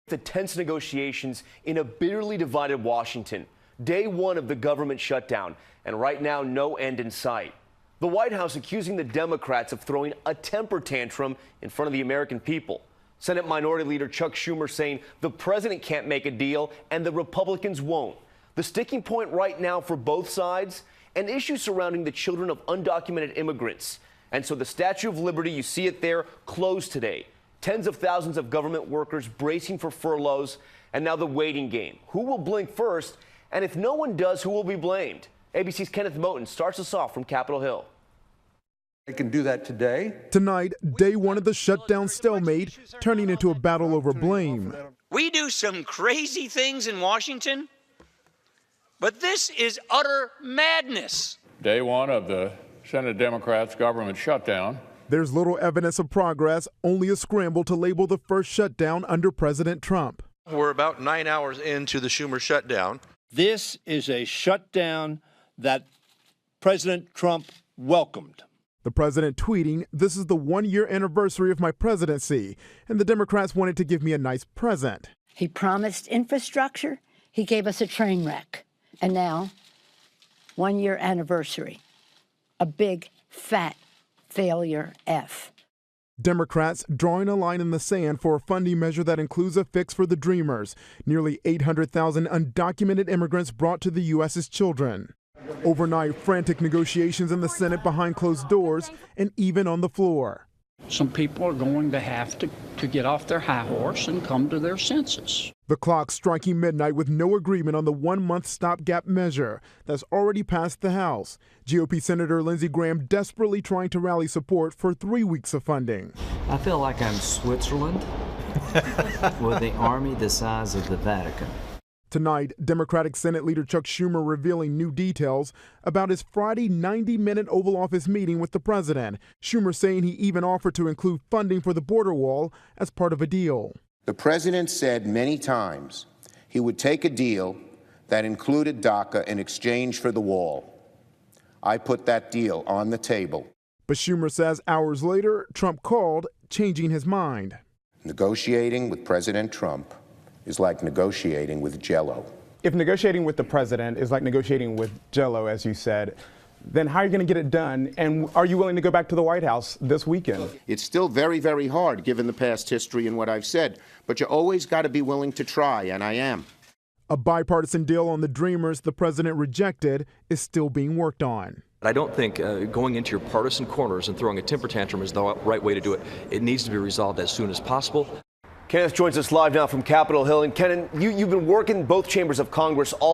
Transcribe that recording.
The tense negotiations in a bitterly divided Washington. Day one of the government shutdown, and right now no end in sight. The White House accusing the Democrats of throwing a temper tantrum in front of the American people. Senate Minority Leader Chuck Schumer saying the president can't make a deal and the Republicans won't. The sticking point right now for both sides, an issue surrounding the children of undocumented immigrants. And so the Statue of Liberty, you see it there, closed today. Tens of thousands of government workers bracing for furloughs, and now the waiting game. Who will blink first? And if no one does, who will be blamed? ABC's Kenneth Moten starts us off from Capitol Hill. They can do that today. Tonight, day one of the shutdown stalemate, turning into a battle over blame. We do some crazy things in Washington, but this is utter madness. Day one of the Senate Democrats' government shutdown. There's little evidence of progress, only a scramble to label the first shutdown under President Trump. We're about 9 hours into the Schumer shutdown. This is a shutdown that President Trump welcomed. The president tweeting, "This is the 1-year anniversary of my presidency, and the Democrats wanted to give me a nice present." He promised infrastructure. He gave us a train wreck. And now, 1-year anniversary, a big, fat failure F. Democrats drawing a line in the sand for a funding measure that includes a fix for the Dreamers, nearly 800,000 undocumented immigrants brought to the U.S. as children. Overnight, frantic negotiations in the Senate behind closed doors and even on the floor. Some people are going to have to get off their high horse and come to their senses. The clock striking midnight with no agreement on the 1-month stopgap measure that's already passed the House. GOP Senator Lindsey Graham desperately trying to rally support for 3 weeks of funding. I feel like I'm Switzerland with the army the size of the Vatican. Tonight, Democratic Senate Leader Chuck Schumer revealing new details about his Friday 90-minute Oval Office meeting with the president. Schumer saying he even offered to include funding for the border wall as part of a deal. The president said many times he would take a deal that included DACA in exchange for the wall. I put that deal on the table. But Schumer says hours later, Trump called, changing his mind. Negotiating with President Trump is like negotiating with Jell-O. If negotiating with the president is like negotiating with Jell-O, as you said, then how are you going to get it done? And are you willing to go back to the White House this weekend? It's still very, very hard given the past history and what I've said, but you always got to be willing to try, and I am. A bipartisan deal on the Dreamers the president rejected is still being worked on. I don't think going into your partisan corners and throwing a temper tantrum is the right way to do it. It needs to be resolved as soon as possible. Kenneth joins us live now from Capitol Hill. And Kenneth, you've been working both chambers of Congress all